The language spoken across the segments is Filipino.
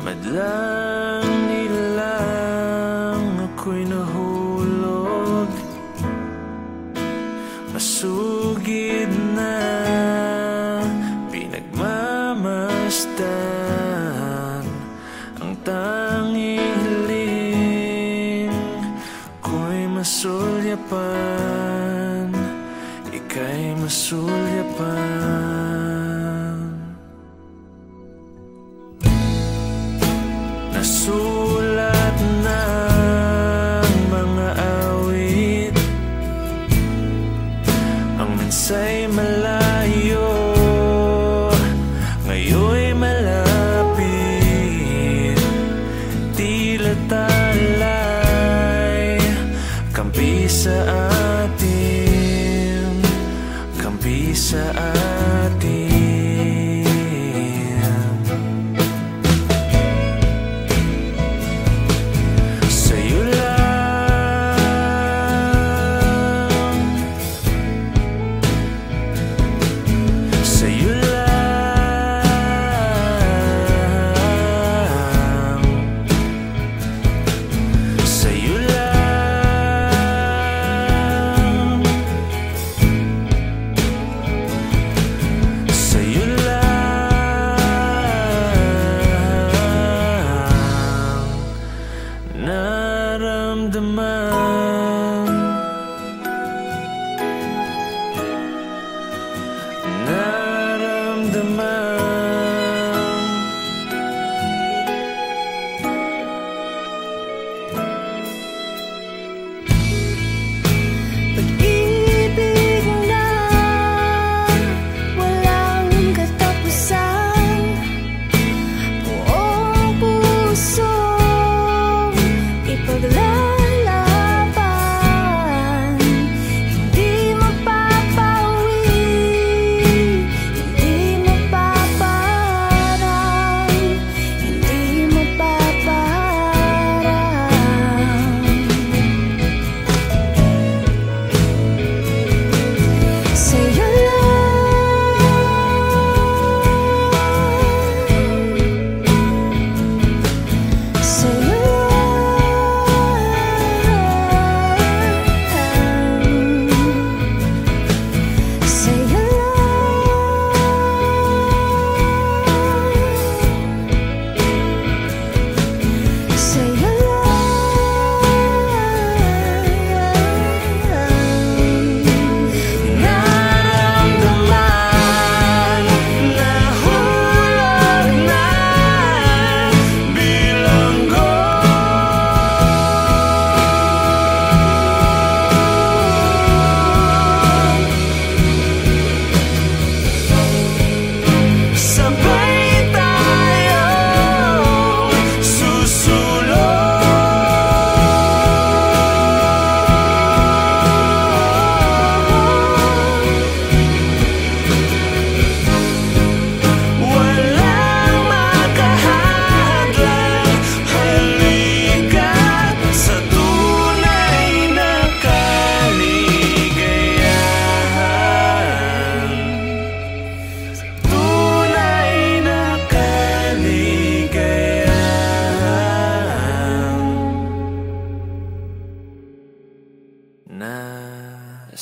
Madlang nilang ako'y nahulog, masugid na pinagmamasdan. Ang tanging hiling ko'y masulyapan, ika'y masulyapan. Nasulat ng mga awit, ang mensa'y malayo, ngayon'y malapit. Tila talay, kampi sa atin, kampi sa atin.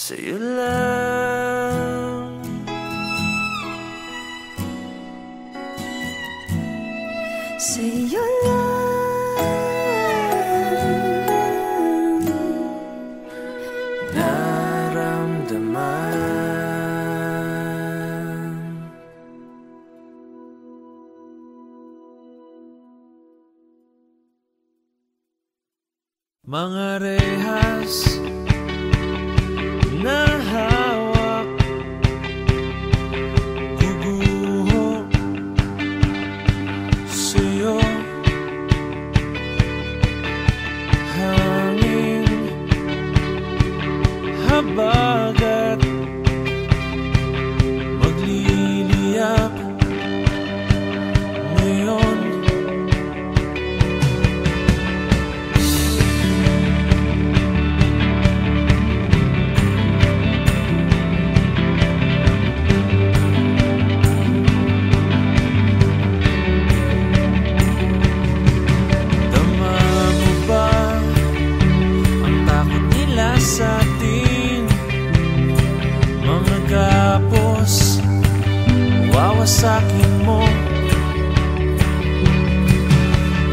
Sa'yo lang, sa'yo lang naramdaman. Mga rehas na hawak, guguho sa'yo, hangin, habagat, magliliyak ngayon. wasakin mo.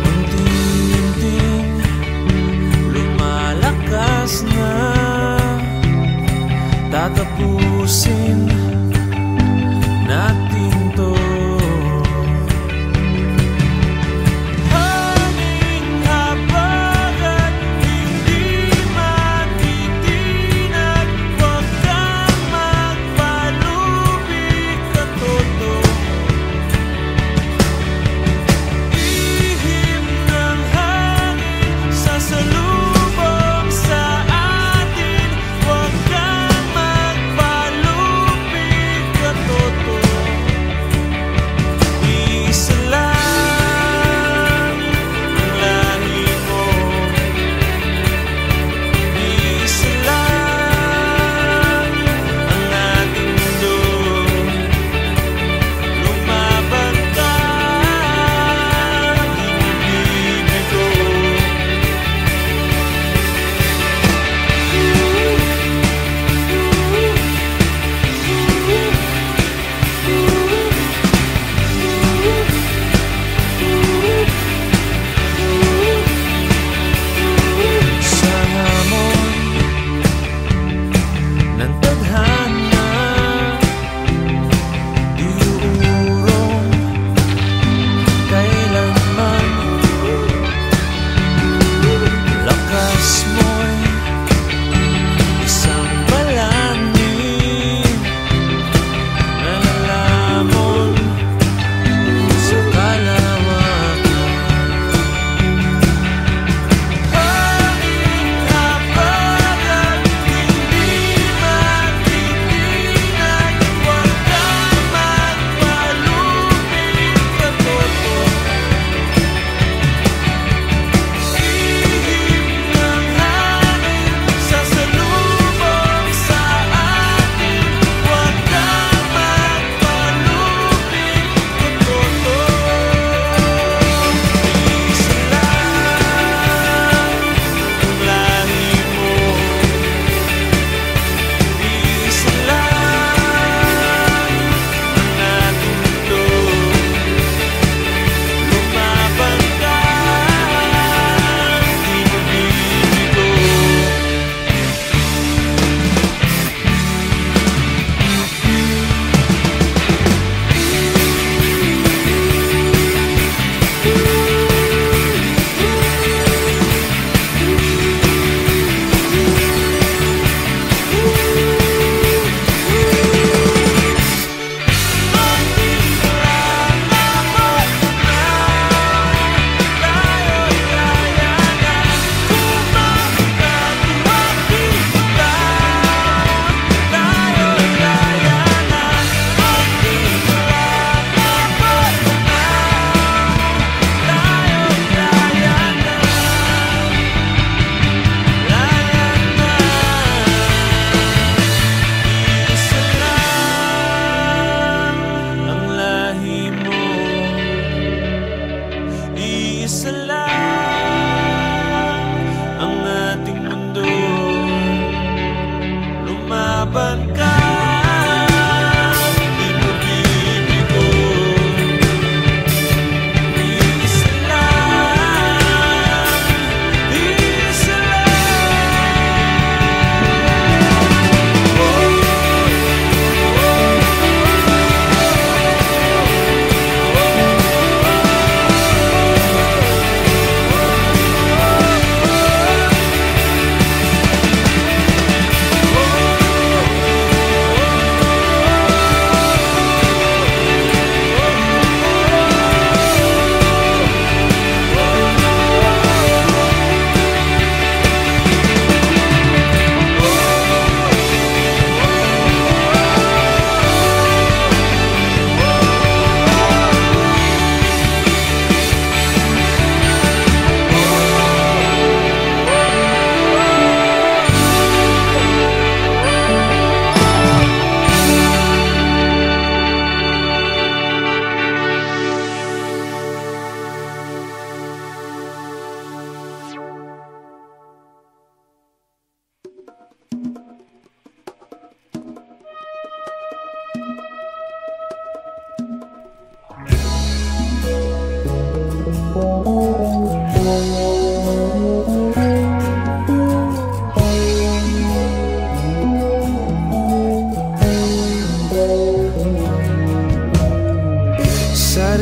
Unti-unting lumalakas na, tatapusin natin to. Hanging habag at hindi matitinag, huwag kang magpalubig ka todo. Ihip ng hangin sasalubong sa atin, huwag kang magpalubig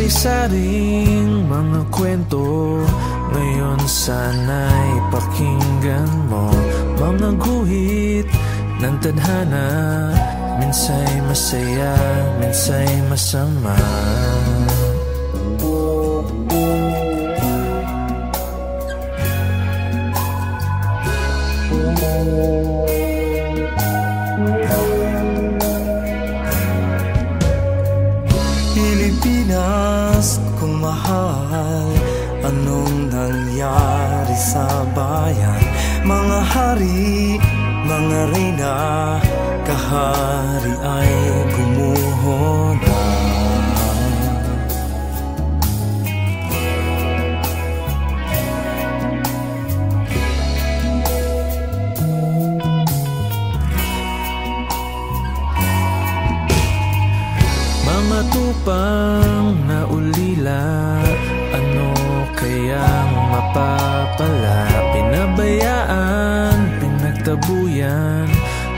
Sari-saring mga kwento, ngayon sana'y pakinggan mo. Mga guhit ng tadhana, minsa'y masaya, minsa'y masama. Pilipinas kung mahal, anong nangyari sa bayan? Mga hari, mga reyna, kahari ay gumuho na. Mga tupang na ulila, ano kayang mapapala? Pinabayaan, pinagtabuyan,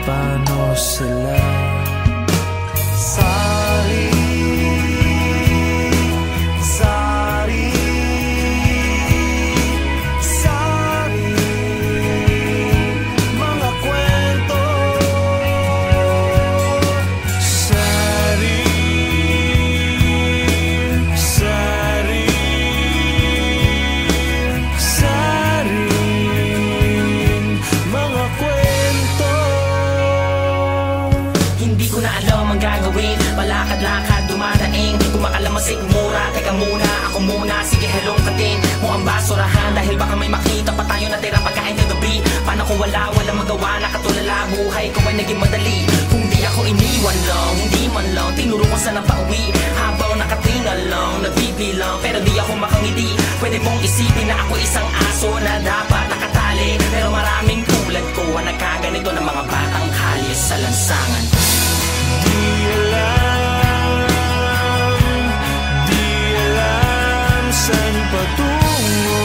paano sila? Sari, sari, sari, mga kwento. Sari, sari, sari, mga kwento. Hindi ko na alam ang gagawin, palakad-lakad, dumadaing, kumakalamasig mura. Teka muna, ako muna, sige hello katin mo ang basurahan, dahil baka may makita pa tayo na tira pagkain kagabi. Paano kung walang magawa, nakatulala, buhay ko ay naging madali. Kung di ako iniwan lang, hindi man lang tinuro ko sana pauwi. Habang nakatingal lang, nagbibilang, pero di ako makangiti. Pwede mong isipin na ako isang aso na dapat nakatali, pero maraming tulad ko ang nagkaganito ng mga batang kalye sa lansangan. Di alam saan patungo,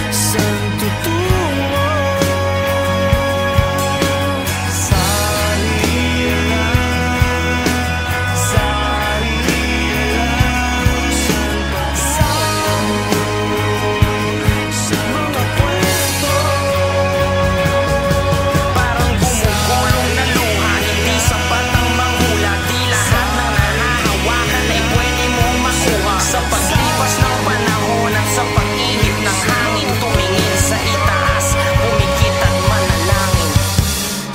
saan tutungo. Sari, sari, Saan patungo, saan mga kwento. Parang bumugulong na luha, hindi sapat ang manghula. Di lahat ng nahahawakan ay pwede mong makuha. Sa paglipas ng panahon at sa pag-ihip ng hangin, tumingin sa itaas, pumikit at manalangin.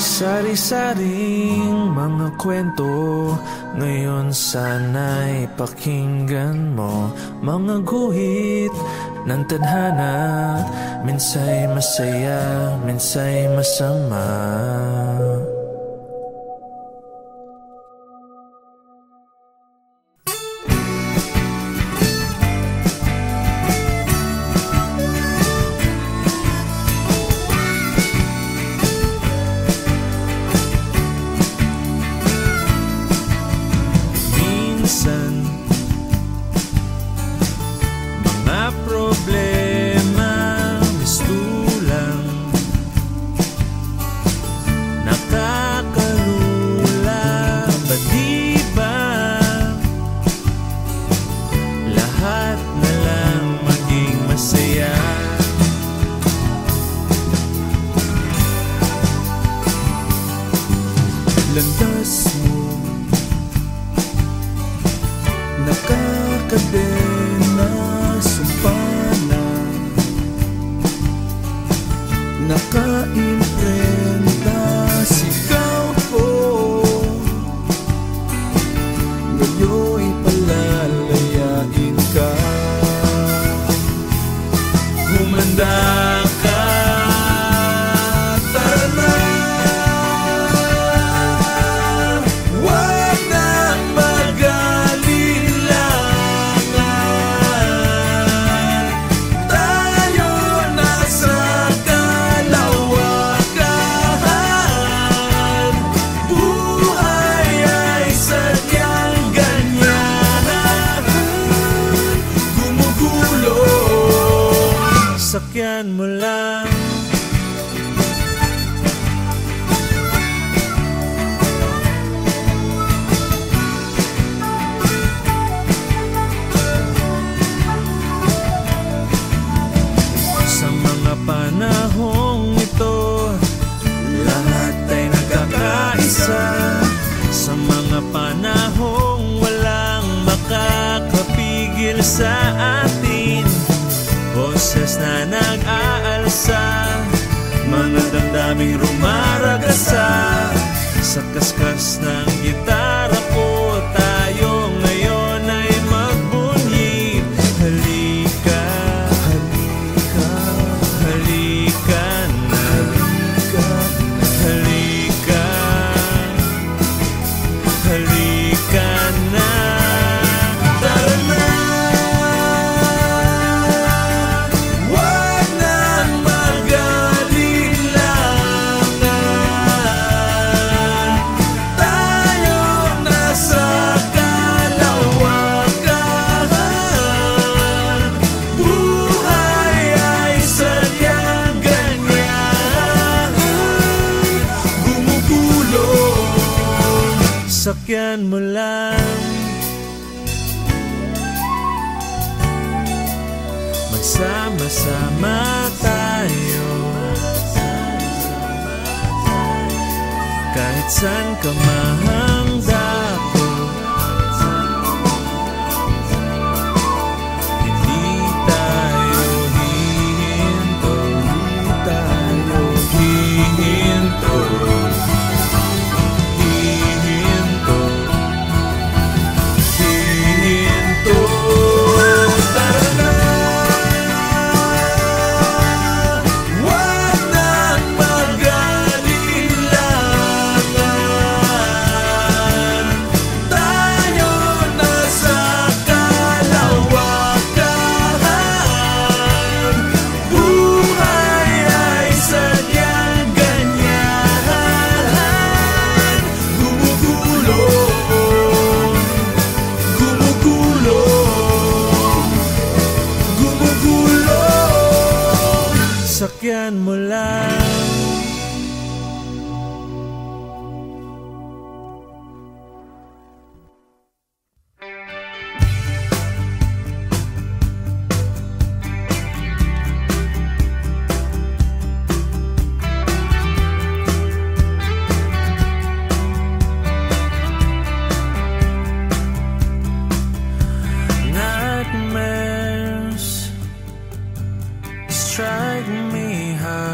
Sari-saring mga kwento, ngayon sana'y pakinggan mo. Mga guhit ng tadhana, minsa'y masaya, minsa'y masama. Minsan, mga problema mistulang, nakakalula. Ba't di ba lahat na lang maging masaya? landas mo, nakakadena, sumpana, nakaimprenta, sigaw ko, ngayon'y palalayain ka. Humanda ka, tara na, wag nang mag-alinlangan. Tayo nasa kalawakan, buhay ay sadyang ganyan. Gumugulo, Sakyan mo lang. Sa mga panahong walang makakapigil sa atin, boses na nag-aalsa, mga damdaming rumaragasa. Sa kaskas ng gitara ko, tayo ngayon ay magbunyi. Halika, halika, halika na, halika, halika na. Tara na, wag nang mag-alinlangan. Tayo na sa kalawakan. Buhay ay sadyang ganyan, gumugulong. Sakyan mo lang, magsama-sama tayo. Kahit saan ka mahangdako, hindi tayo hihinto, hindi tayo hihinto, hihinto, hihinto. Tara na, wag nang mag-alinlangan. Tayo na sa kalawakan. Buhay ay sadyang ganyan, gumugulong, gumugulong, gumugulong. Sakyan mo lang. Nightmares strike me hard.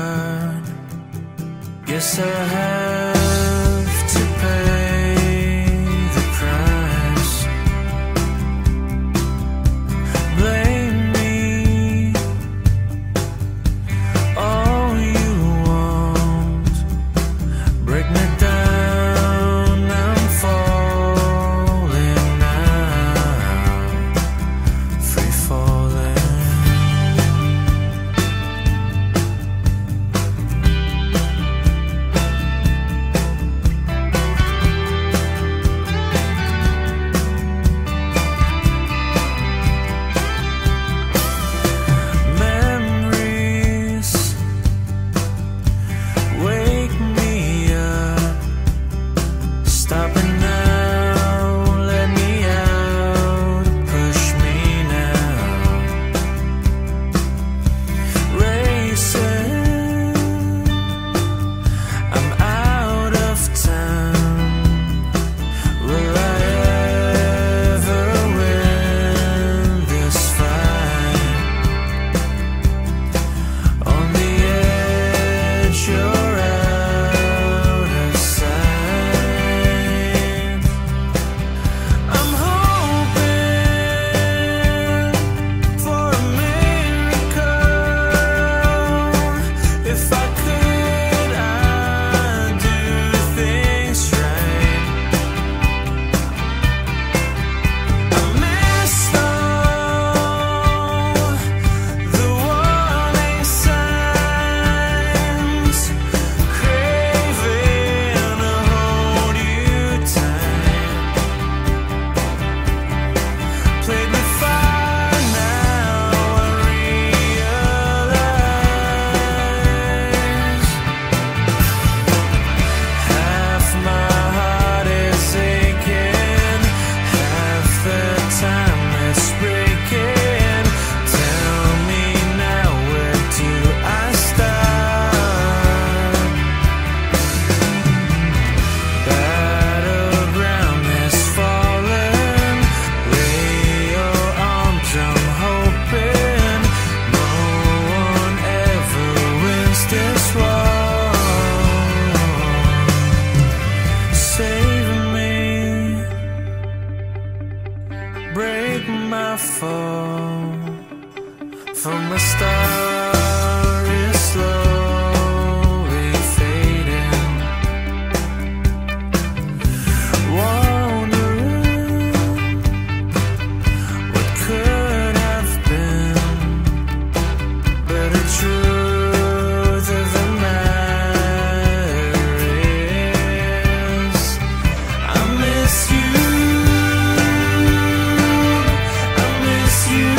Oh, my star is slowly fading, wondering what could have been. But the truth of the matter is, I miss you, I miss you.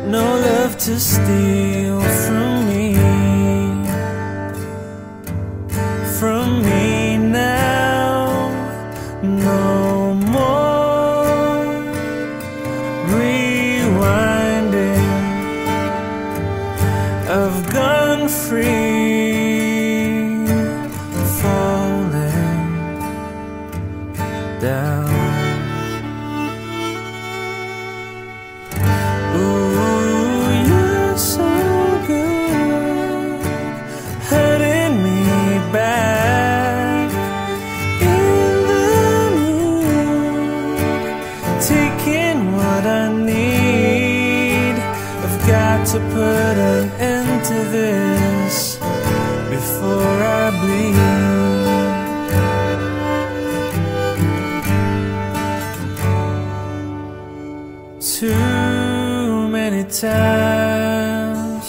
no love to steal from me now. No more rewinding. I've gone free, falling down. Ooh, you're so good, hurting me back in the mood, taking what I need. I've got to put an end to this before I bleed. Too many times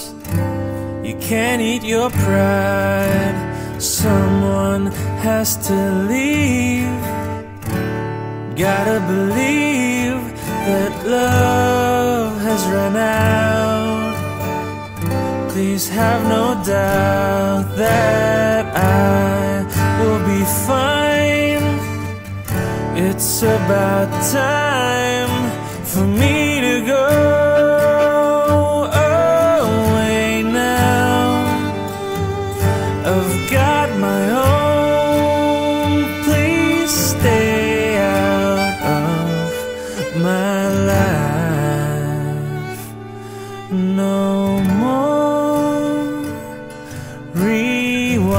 you can't eat your pride. Someone has to leave. Gotta believe that love has run out. Please have no doubt that I will be fine. It's about time for me to go away now. I've got my own. Please stay out of my life. No more rewinding.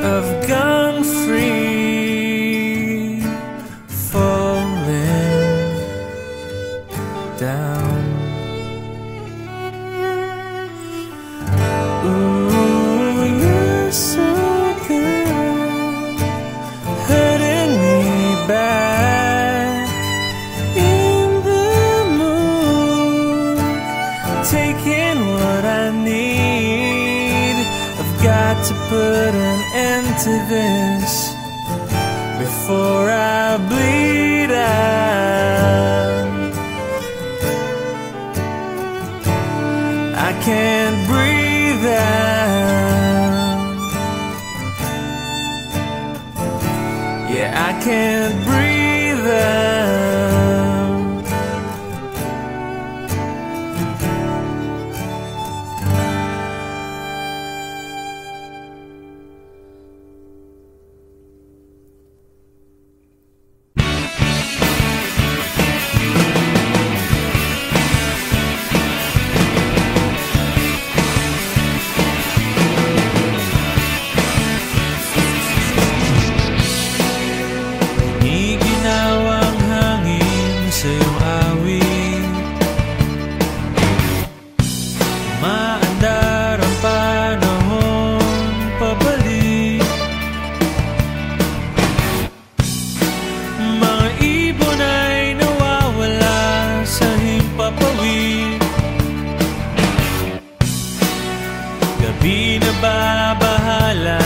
I've gone free, falling down. Ooh, you're so good, hurting me back in the mood, taking what I need. I've got to put an end to this before I bleed out. I can't breathe out. Yeah, I can't breathe out. Iginawang hangin sa iyong awit, maandar ang panahon pabalik. Mga ibon ay nawawala sa himpapawid, gabi na babahala